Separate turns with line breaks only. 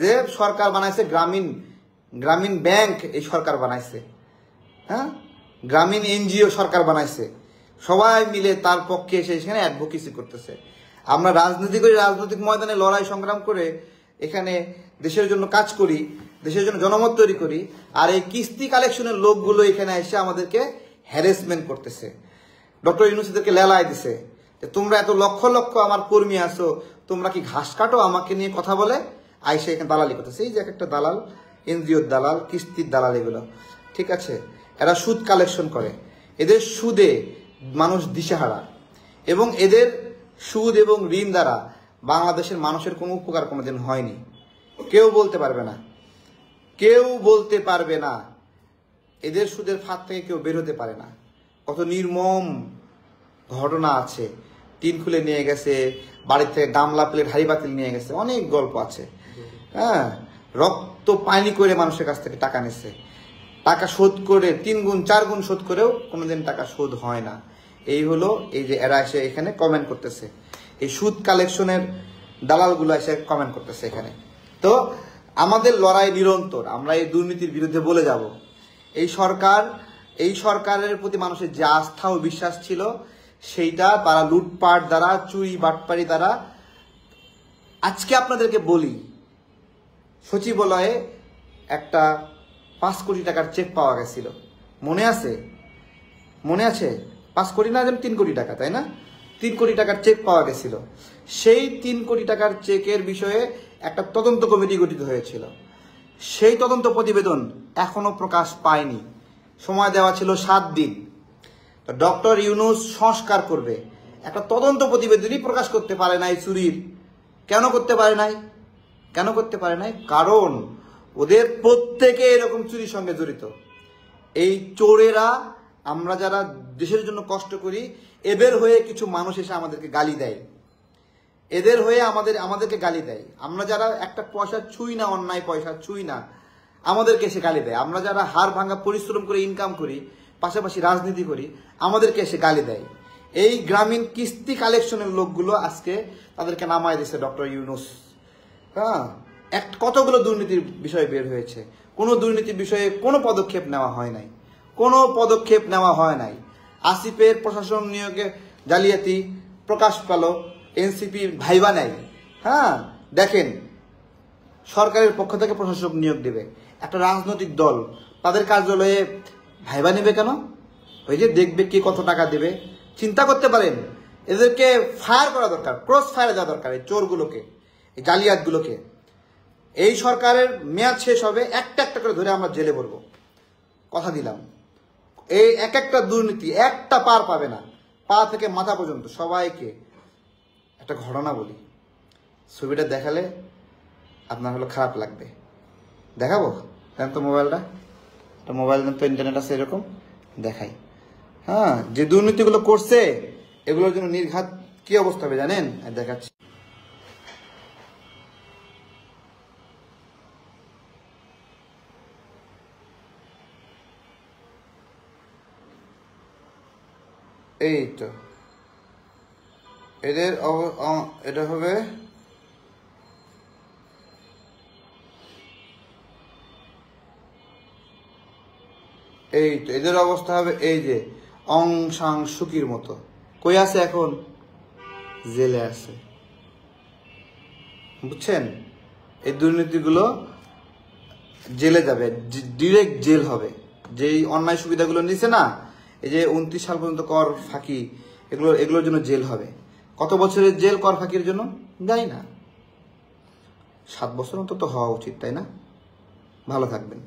যে সরকার বানাইছে গ্রামীণ ব্যাংক, এই সরকার বানাইছে, হ্যাঁ, গ্রামীণ এনজিও সরকার বানাইছে, সবাই মিলে তার পক্ষে এসে সেখানে অ্যাডভোকেসি করতেছে। আমরা রাজনীতি করি, রাজনৈতিক ময়দানে লড়াই সংগ্রাম করে এখানে দেশের জন্য কাজ করি, দেশের জন্য জনমত তৈরি করি, আর এই কিস্তি কালেকশনের লোকগুলো এখানে এসে আমাদেরকে হ্যারাসমেন্ট করতেছে। ডক্টর ইউনূসদেরকে লেলায় দিছে যে তোমরা এত লক্ষ লক্ষ আমার কর্মী আছো, তোমরা কি ঘাস কাটো, আমাকে নিয়ে কথা বলে আইসে এখানে দালালি করতেছে। এই যে একটা দালাল, এনজিওর দালাল, কিস্তির দালাল, এগুলো ঠিক আছে। এরা সুদ কালেকশন করে, এদের সুদে মানুষ দিশেহারা, এবং এদের সুদ এবং ঋণ দ্বারা বাংলাদেশের মানুষের কোনো উপকার কোনোদিন হয়নি। কেউ বলতে পারবে না, কেউ বলতে পারবে না, এদের সুদের ফাঁদ থেকে কেউ বের হতে পারে না। কত নির্মম ঘটনা আছে, টিন খুলে নিয়ে গেছে, বাড়ির থেকে গামলা প্লেট হাড়ি বাতিল নিয়ে গেছে, অনেক গল্প আছে। হ্যাঁ, রক্ত পানি করে মানুষের কাছ থেকে টাকা নিচ্ছে, টাকা শোধ করে 3 গুণ 4 গুণ শোধ করেও কোনোদিন টাকা শোধ হয় না। এই হলো এই যে এরা এসে এখানে কমেন্ট করতেছে, এই সুদ কালেকশনের দালালগুলো এসে কমেন্ট করতেছে এখানে। তো আমাদের লড়াই নিরন্তর, আমরা এই দুর্নীতির বিরুদ্ধে বলে যাব। এই সরকারের প্রতি মানুষের যে আস্থা ও বিশ্বাস ছিল, সেইটা তারা লুটপাট দ্বারা, চুরি বাটপারি দ্বারা। আজকে আপনাদেরকে বলি, সচিবালয়ে একটা 5 কোটি টাকার চেক পাওয়া গেছিল, মনে আছে? 5 কোটি না, 3 কোটি টাকা, তাই না? 3 কোটি টাকার চেক পাওয়া গেছিল। সেই 3 কোটি টাকার চেকের বিষয়ে একটা তদন্ত কমিটি গঠিত হয়েছিল। সেই তদন্ত প্রতিবেদন এখনো প্রকাশ পায়নি, সময় দেওয়া ছিল 7 দিন। তো ডক্টর ইউনূস সংস্কার করবে, একটা তদন্ত প্রতিবেদনই প্রকাশ করতে পারে নাই চুরির। কেন করতে পারে নাই? কারণ ওদের প্রত্যেকে এরকম চুরির সঙ্গে জড়িত। এই চোরেরা, আমরা যারা দেশের জন্য কষ্ট করি, এদের হয়ে কিছু মানুষ এসে আমাদেরকে গালি দেয়, আমাদেরকে গালি দেয়। আমরা যারা একটা পয়সা ছুঁই না, অন্যায় পয়সা ছুঁই না, আমাদেরকে এসে গালি দেয়। আমরা যারা হাড় ভাঙা পরিশ্রম করে ইনকাম করি, পাশাপাশি রাজনীতি করি, আমাদেরকে এসে গালি দেয়। এই গ্রামীণ কিস্তি কালেকশনের লোকগুলো আজকে তাদেরকে নামায় দিয়েছে ডক্টর ইউনূস। হ্যাঁ, কতগুলো দুর্নীতির বিষয় বের হয়েছে, কোনো দুর্নীতির বিষয়ে কোনো পদক্ষেপ নেওয়া হয় নাই। আসিফের প্রশাসন নিয়োগে জালিয়াতি প্রকাশ পেল, এনসিপি ভাইবা নাই। হ্যাঁ, দেখেন, সরকারের পক্ষ থেকে প্রশাসক নিয়োগ দেবে একটা রাজনৈতিক দল, তাদের কার্যালয়ে ভাইবা নেবে কেন? ওই যে দেখবে কে কত টাকা দেবে। চিন্তা করতে পারেন, এদেরকে ফায়ার করা দরকার, ক্রস ফায়ার দেওয়া দরকার এই চোরগুলোকে, এই জালিয়াতগুলোকে। এই সরকারের মেয়াদ শেষ হবে, একটা একটা করে ধরে আমরা জেলে ভরবো, কথা দিলাম। এই একটা দুর্নীতি একটা পার পাবে না, পা থেকে মাথা পর্যন্ত সবাইকে। একটা ঘটনা বলি, ছবিটা দেখালে আপনার হলো খারাপ লাগবে। দেখাবো? দেন তো মোবাইলটা, মোবাইল তো ইন্টারনেট আছে, এরকম দেখাই। হ্যাঁ, যে দুর্নীতিগুলো করছে এগুলোর জন্য নির্ঘাত কি অবস্থা হবে জানেন? দেখাচ্ছি। এই তো এদের এটা হবে, এই তো এদের অবস্থা হবে এই যে অং সাং সুকির মতো। কই আছে এখন? জেলে আছে, বুঝছেন? এই দুর্নীতিগুলো জেলে যাবে, ডিরেক্ট জেল হবে। যেই অন্যায় সুবিধাগুলো নিছে না, এই যে 29 সাল পর্যন্ত কর ফাঁকি, এগুলোর জন্য জেল হবে। কত বছরের জেল কর ফাঁকির জন্য জানি না, 7 বছর অন্তত হওয়া উচিত, তাই না? ভালো থাকবেন।